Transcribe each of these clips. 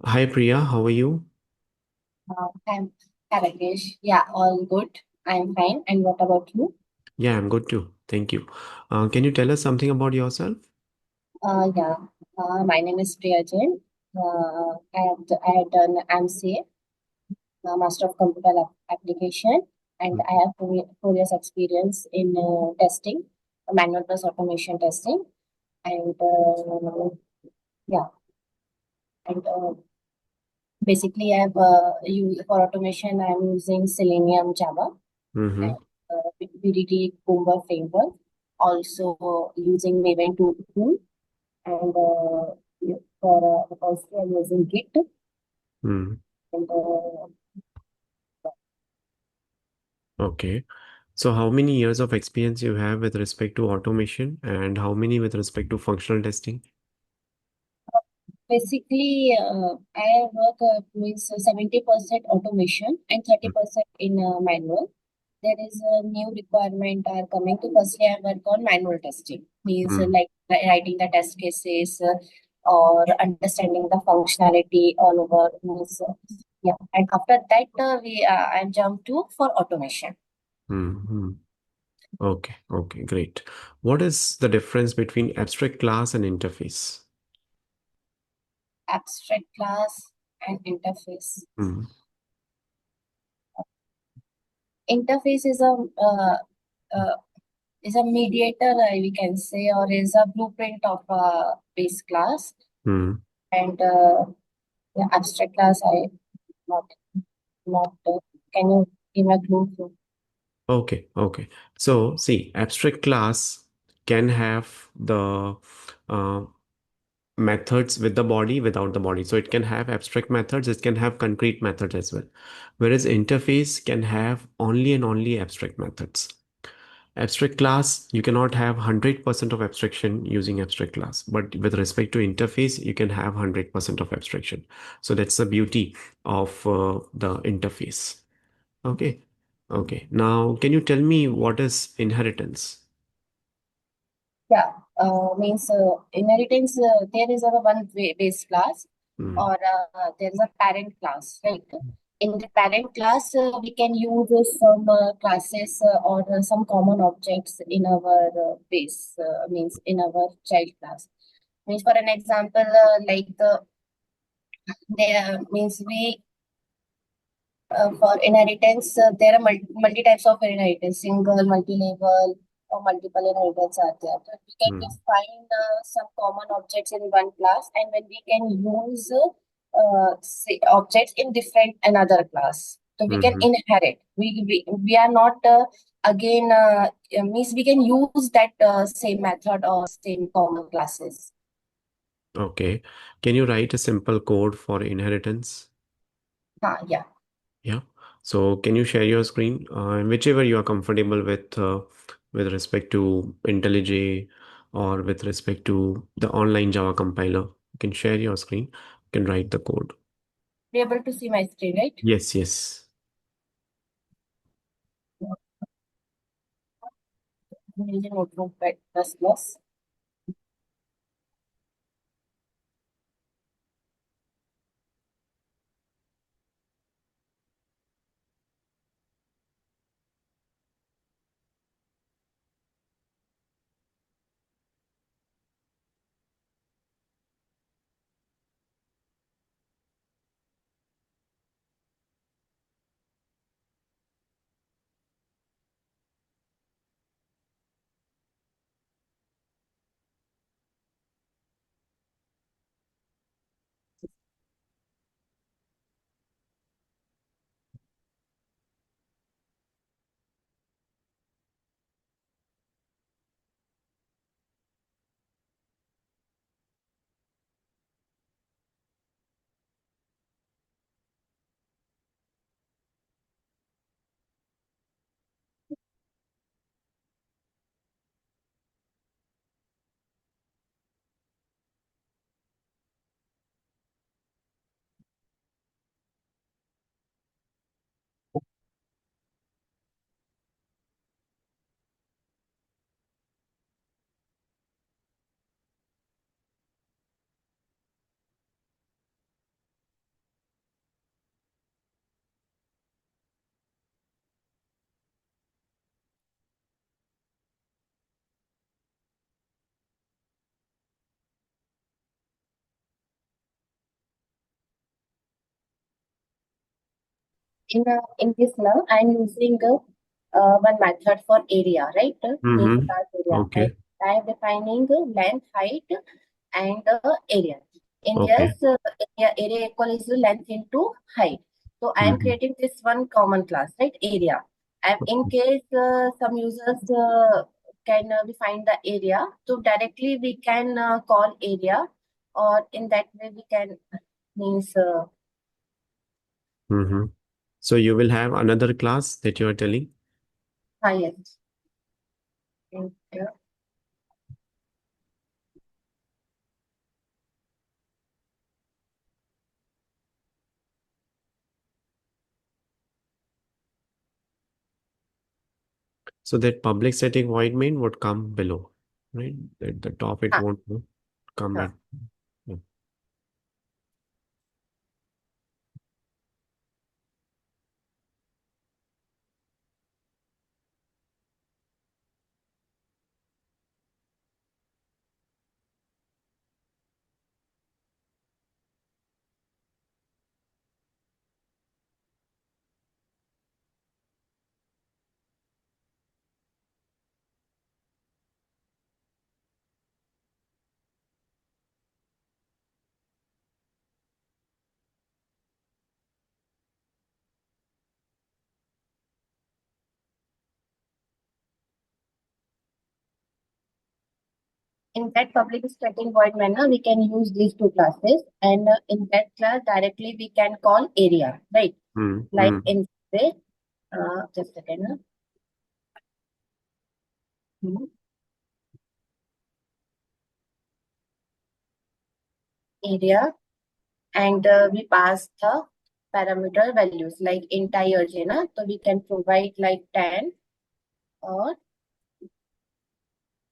Hi Priya, how are you? I'm Rakesh. Yeah, all good. I'm fine. And what about you? Yeah, I'm good too. Thank you. Can you tell us something about yourself? Yeah. My name is Priya Jain. I have done MCA, Master of Computer Application, and I have 4 years experience in testing, manual plus automation testing, and yeah, and basically I have for automation I'm using Selenium Java Mm-hmm. and BDT Cucumber framework. Also using Maven tool and for also I'm using Git Mm. and Okay. So how many years of experience you have with respect to automation and how many with respect to functional testing? basically I work means 70% automation and 30% in manual. There is a new requirement are coming to firstly I work on manual testing means Mm. like writing the test cases or understanding the functionality all over means yeah, and after that we I jump to for automation. Mm-hmm. Okay, okay, great. What is the difference between abstract class and interface? Abstract class and interface. Mm. Interface uh, is a mediator, we can say, or is a blueprint of a base class. Mm. And the abstract class, I not not. Can you give a clue to? Okay, okay. So see, abstract class can have the uh, methods with the body, without the body. So it can have abstract methods, it can have concrete methods as well. Whereas interface can have only and only abstract methods. Abstract class, you cannot have 100% of abstraction using abstract class, but with respect to interface, you can have 100% of abstraction. So that's the beauty of the interface. Okay. Okay. Now, can you tell me what is inheritance? Yeah, means inheritance. There is a base class, Hmm. or there is a parent class, right? In the parent class, we can use some classes or some common objects in our base. Means in our child class. Means for an example, like there means we for inheritance, there are multi types of inheritance, single, multi-level, or multiple inheritance are there. So we can Hmm. define some common objects in one class, and when we can use say, objects in different another class. So we can Hmm. inherit. We are not again means we can use that same method or same common classes. Okay. Can you write a simple code for inheritance? Yeah. Yeah. So can you share your screen, whichever you are comfortable with respect to IntelliJ or with respect to the online Java compiler? You can share your screen. You can write the code. Be able to see my screen, right? Yes, yes. Using notebook plus plus. in this now, I'm using one method for area, right? Means Mm-hmm. class area, and Okay. I am defining length, height, and area. In Okay. this, area equal is length into height. So I am Mm-hmm. creating this one common class, right? Area. And in case some users can define the area, so directly we can call area, or in that way we can means Mm-hmm. So you will have another class that you are telling. highest. So that public static void main would come below, right? At the top, it Ah, won't come ah. at. Yeah. In that public static void manner, we can use these two classes, and in that class directly we can call area, right? Like Mm-hmm. in this, just a second. Hmm. Area, and we pass the parameter values like entire na, so we can provide like 10 or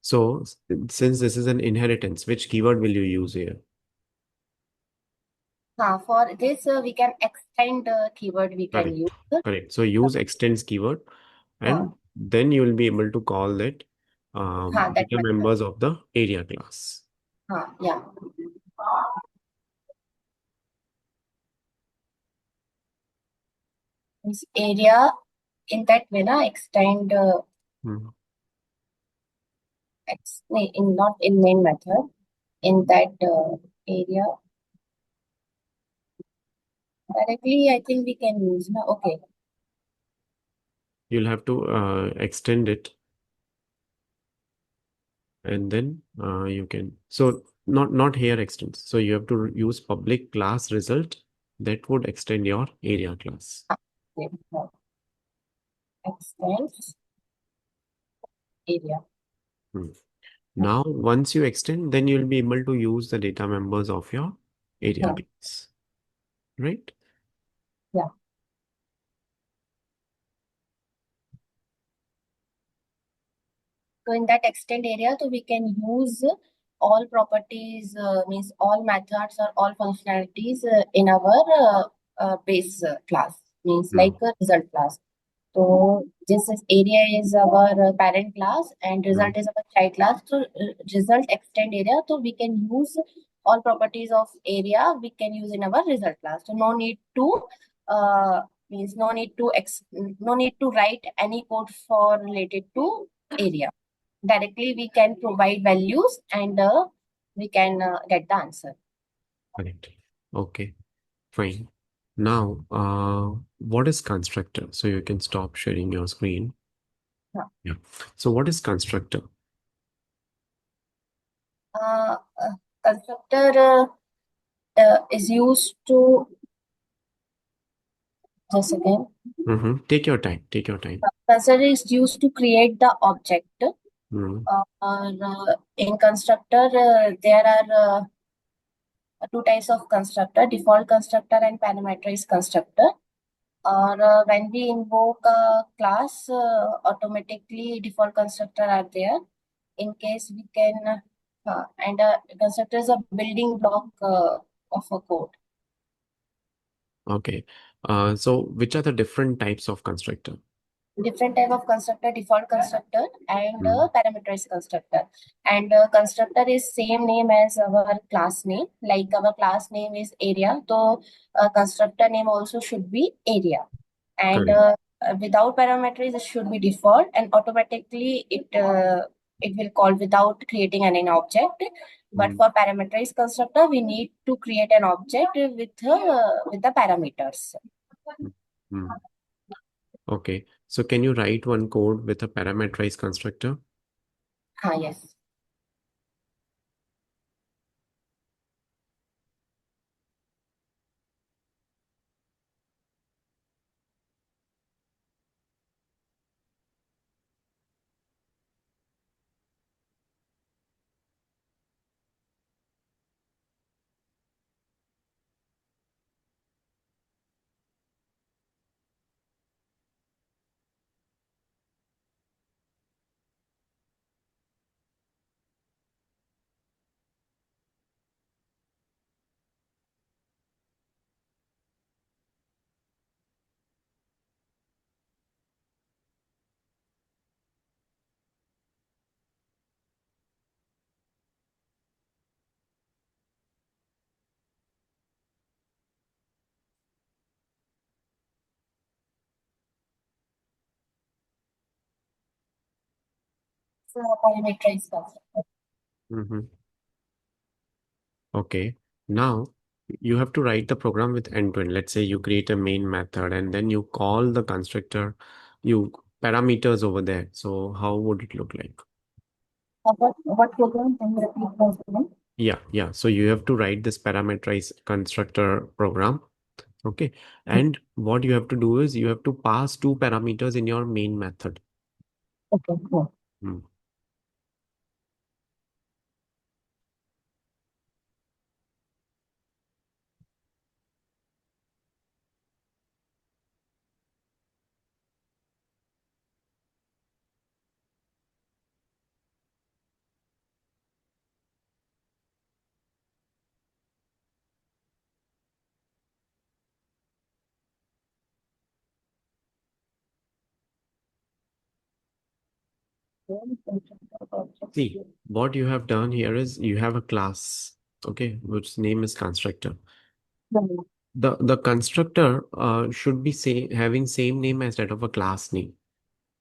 So since this is an inheritance, which keyword will you use here? for this we can extend keyword we can Correct. use. Correct. So use extends keyword, Uh, and then you will be able to call it that data method. members of the area class. Yeah. This area in that way na extend Hmm. in not in main method in that area directly I think we can use na. Okay. You'll have to extend it, and then you can. So not here extends. So you have to use public class result that would extend your area class. Okay. Extends area. Hmm. Now, once you extend, then you'll be able to use the data members of your area Yeah. class, right? Yeah. So in that extend area, so we can use all properties, means all methods or all functionalities in our base class, means Hmm. like a result class. So this is area is our parent class and Hmm. result is our child class. So result extend area. So we can use all properties of area we can use in our result class. So no need to means no need to write any code for related to area. Directly we can provide values and we can get the answer. Correct. Okay, fine. Now, what is constructor? So you can stop sharing your screen. Yeah. Yeah. So what is constructor? Uh, uh, constructor is used to just again. Mm-hmm. Take your time. Take your time. Constructor is used to create the object. Mm. In constructor, there are two types of constructor: default constructor and parameterized constructor. Or when we invoke a class, automatically default constructor are there. In case we can, and constructor is a building block of a code. Okay. So which are the different types of constructor? Different type of constructor: default constructor and Mm. parameterized constructor. And constructor is same name as our class name. Like our class name is area, so constructor name also should be area. and Correct. without parameters it should be default, and automatically it will call without creating any object. But Mm, for parameterized constructor we need to create an object with the parameters. mm, mm. Okay. So can you write one code with a parameterized constructor? Yes. So parameterized constructor. Mm-hmm. Okay. Now you have to write the program with end to end. Let's say you create a main method and then you call the constructor, you parameters over there. So how would it look like? What program can you repeat once again? Yeah, yeah. So you have to write this parameterized constructor program. Okay. And what you have to do is you have to pass two parameters in your main method. Okay, cool. Hmm. See, what you have done here is you have a class, okay, which name is constructor. The constructor should be say having same name as that of a class name.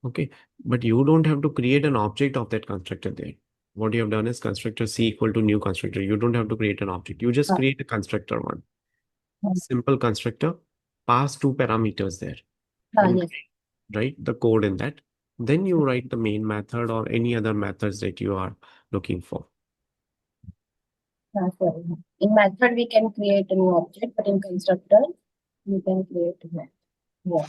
Okay. But you don't have to create an object of that constructor there. What you have done is constructor C equal to new constructor. You don't have to create an object. You just create a constructor one. Simple constructor, pass two parameters there and Yes. write the code in that. Then you write the main method or any other methods that you are looking for. Sorry. In method, we can create a new object, but in constructor, we can create a method. Yeah.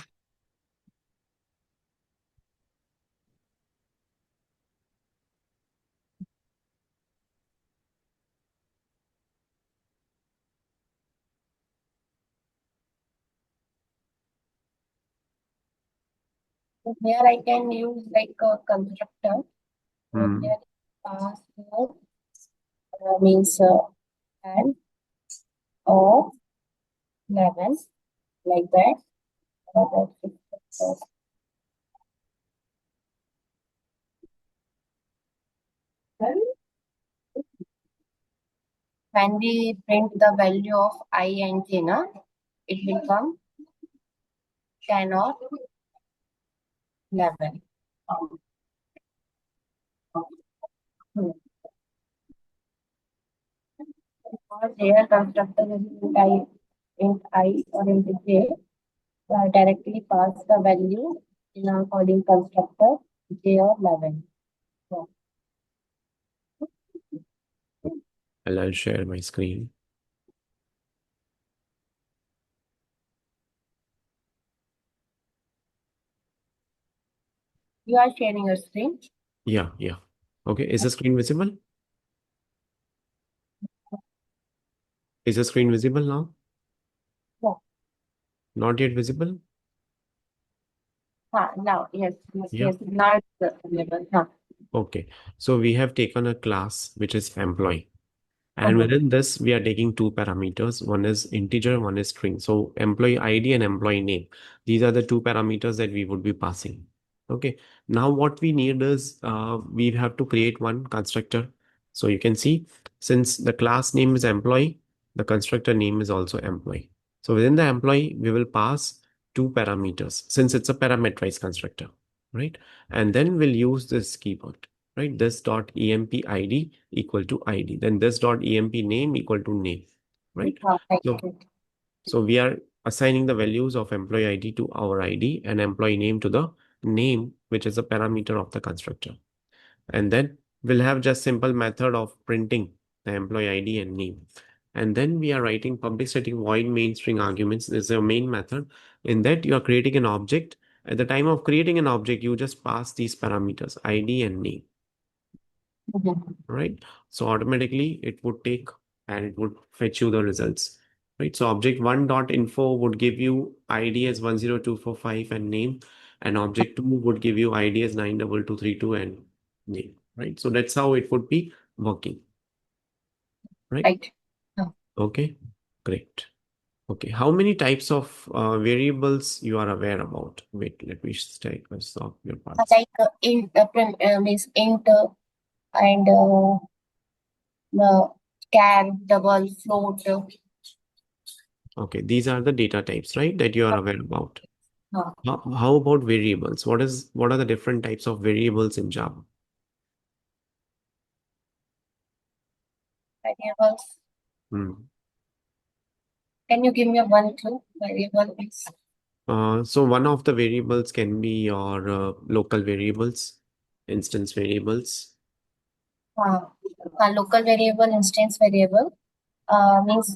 So here I can use like a constructor. Hmm. Here pass here means and or 11 like that. When we print the value of I and j, na, it will come 10 or 11. Hmm. Or here constructor is int I or int j, directly pass the value in our calling constructor j or 11. So I'll share my screen. you are sharing your screen. Yeah, yeah. Okay. Is the screen visible? Is the screen visible now? Yeah. Not yet visible? Now, yes, yes, Yeah. yes. Now it's available. Okay. So we have taken a class which is employee. And Okay. within this, we are taking two parameters. One is integer, one is string. So employee ID and employee name. These are the two parameters that we would be passing. Okay. Now what we need is we have to create one constructor. So you can see since the class name is employee, the constructor name is also employee. So within the employee, we will pass two parameters since it's a parameterized constructor, right? And then we'll use this keyword, right? This dot emp id equal to id, then this dot emp name equal to name, right? Right. So we are assigning the values of employee ID to our ID and employee name to the name, which is a parameter of the constructor. And then we'll have just simple method of printing the employee ID and name. And then we are writing public static void main string arguments. This is your main method. In that you are creating an object. At the time of creating an object, you just pass these parameters, ID and name, right? So automatically it would take and it would fetch you the results, right? So object one dot info would give you ID as 10245 and name, and object two would give you ID as 92232 and name, right? So that's how it would be working, right? Right. Okay, great. Okay, how many types of variables you are aware about? Wait, let me stop your parts. Like int means int and char, double, float. Okay, these are the data types, right, that you are aware about. Uh, How about variables? What are the different types of variables in Java? Variables. Hmm. Can you give me one clue? Variable is So one of the variables can be your local variables, instance variables. uh, a local variable, instance variable. Means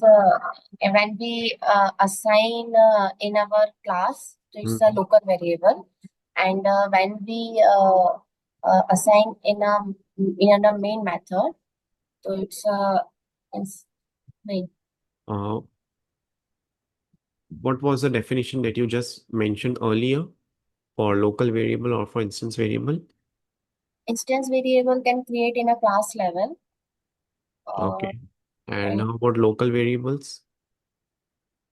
when we assign in our class, so it's a Mhm. local variable, and when we assign in a main method, so it's main. Uh, what was the definition that you just mentioned earlier for local variable or for instance variable? Instance variable can create in a class level, uh, Okay. And and how about local variables?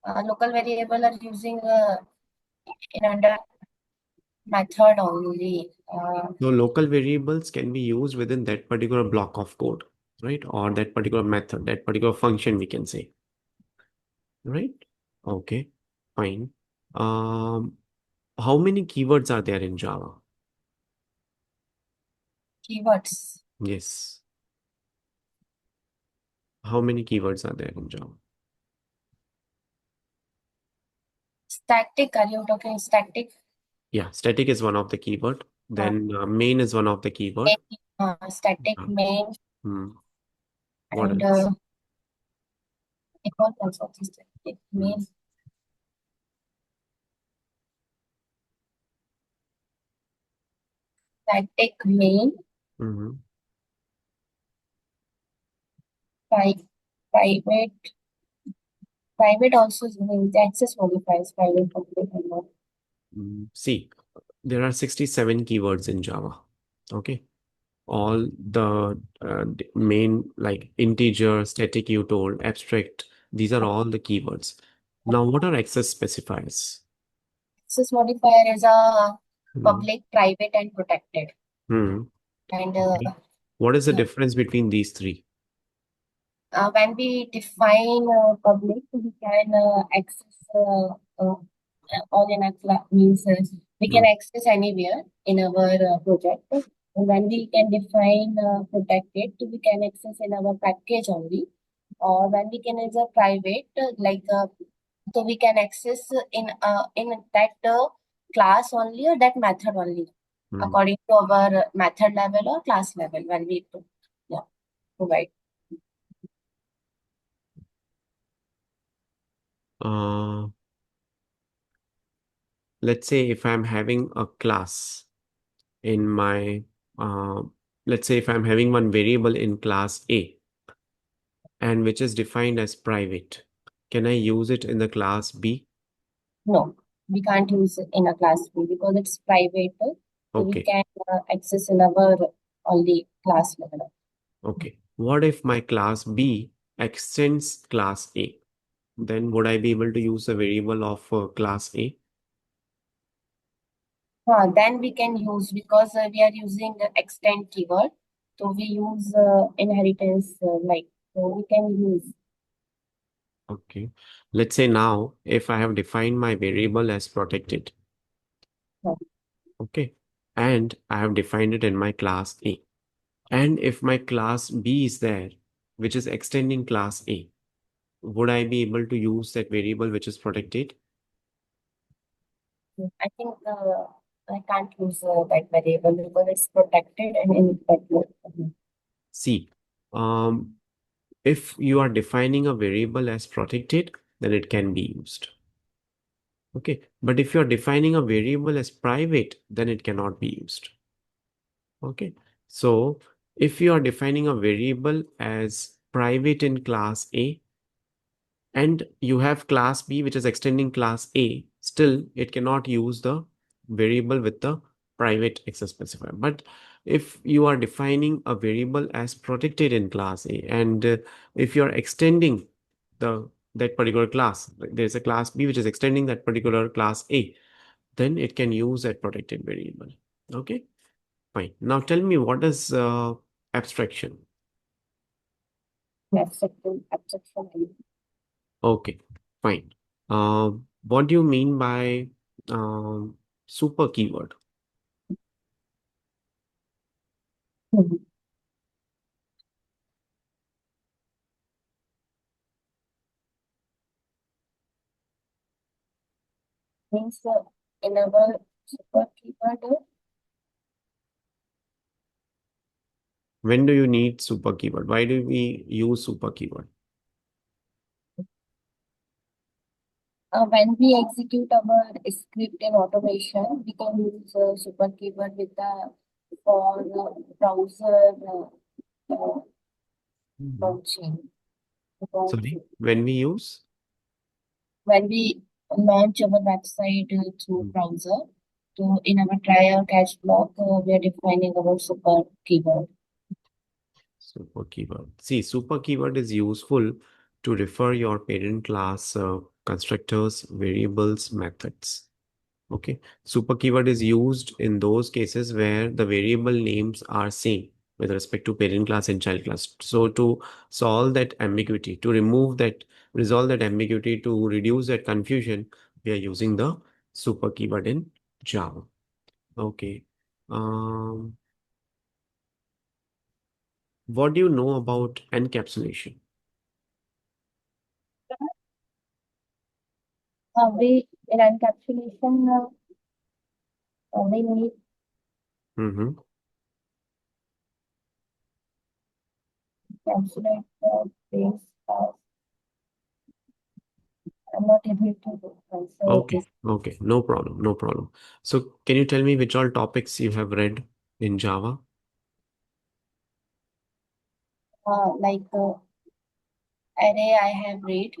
local variable are using in under method only. So local variables can be used within that particular block of code, right? Or that particular method, that particular function, we can say, right? Okay, fine. Um, how many keywords are there in Java? Keywords. Yes. How many keywords are there in Java? Static, are you talking static? Yeah, static is one of the keyword. Uh, Then main is one of the keyword. static Uh, main hmm, what and else? equal also static Hmm, main, static main, mhm. pri- private, private also is means access modifiers, private public and all. See, there are 67 keywords in Java. Okay. All the main like integer, static you told, abstract, these are all the keywords. Now, what are access specifiers? Access modifier is a Hmm. public, private, and protected. Hmm. And Okay. What is the difference between these three? when we define public, we can access all in a class means we can Hmm. access anywhere in our project. And when we can define protected, we can access in our package only. Or when we can as a private, so we can access in that class only or that method only, Hmm. according to our method level or class level when we yeah, provide. Uh, let's say if I'm having a class in my, uh, let's say if I'm having one variable in class A and which is defined as private, can I use it in the class B? No, we can't use it in a class B because it's private. So we Okay. can access in our only class level. Okay. What if my class B extends class A? Then would I be able to use the variable of class A? Then we can use because we are using the extend keyword. So we use inheritance so we can use. Okay. Let's say now, if I have defined my variable as protected, No. okay, and I have defined it in my class A. And if my class B is there, which is extending class A, would I be able to use that variable which is protected? I think I can't use that variable because it's protected and in that mode. See, um, if you are defining a variable as protected, then it can be used. Okay. But if you're defining a variable as private, then it cannot be used. Okay. So if you are defining a variable as private in class A, and you have class B which is extending class A, still it cannot use the variable with the private access specifier. But if you are defining a variable as protected in class A, and if you're extending the that particular class, like there's a class B which is extending that particular class A, then it can use that protected variable. Okay, fine. Now tell me, what is abstraction? Abstraction. Okay, fine. What do you mean by super keyword? Mhm. Means enable super keyword. When do you need super keyword? Why do we use super keyword? When we execute our script in automation, we can use super keyword with the for browser uh, Mhm. launching. Sorry, when we use? When we launch our website through Mm. browser, to in our try or catch block, we are defining our super keyword. Super keyword. See, super keyword is useful to refer your parent class constructors, variables, methods. Okay. Super keyword is used in those cases where the variable names are same with respect to parent class and child class. So to solve that ambiguity, to remove that, resolve that ambiguity, to reduce that confusion, we are using the super keyword in Java. Okay. Um, what do you know about encapsulation? We in encapsulation, we need Mm-hmm. encapsulate the base. I'm not able to answer Okay. this. Okay. No problem. No problem. So can you tell me which all topics you have read in Java? Like array, I have read.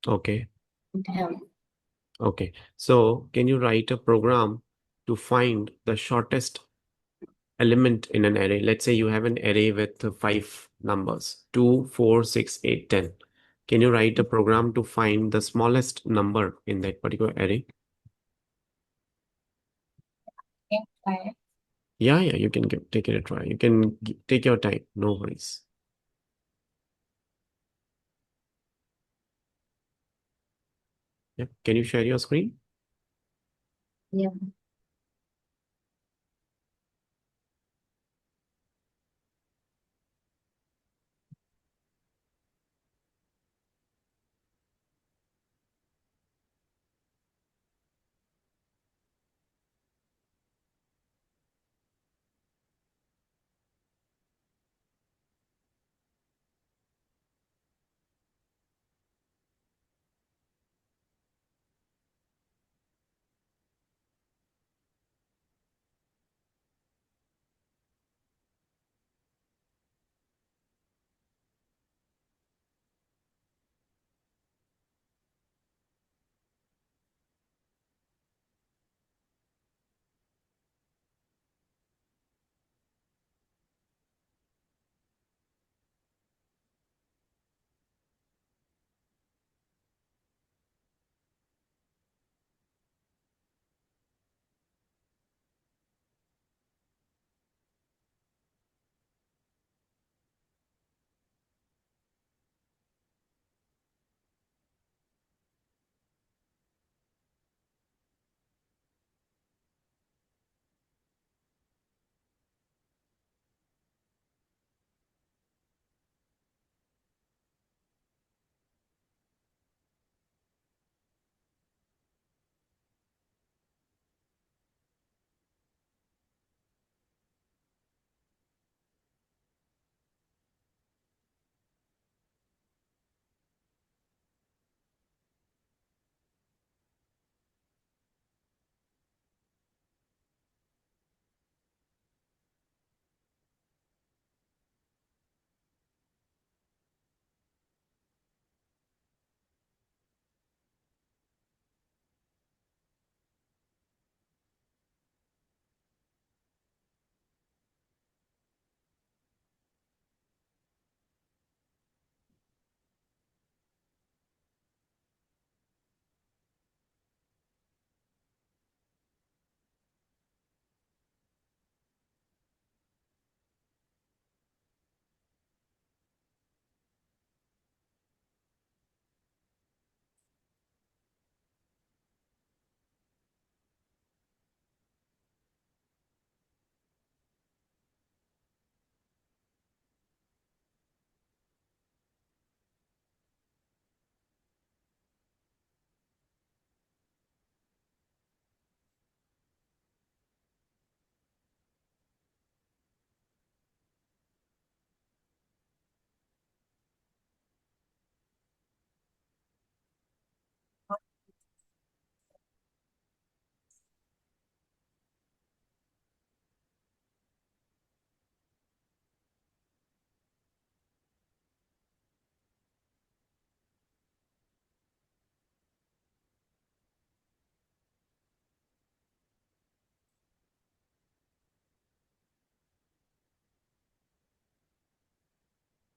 Okay. It Okay. So can you write a program to find the shortest element in an array? Let's say you have an array with five numbers, 2, 4, 6, 8, 10. Can you write a program to find the smallest number in that particular array? can try. Yeah, yeah, you can take it a try. You can take your time. No worries. Yeah. Can you share your screen? Yeah.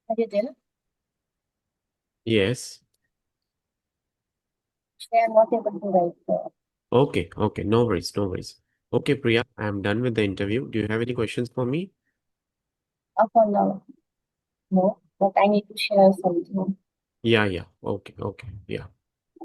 Are you there? Yes. They are not able to write. Okay, okay, no worries, no worries. Okay, Priya, I'm done with the interview. Do you have any questions for me? For now, no, but I need to share something. Yeah, yeah. Okay, okay. Yeah.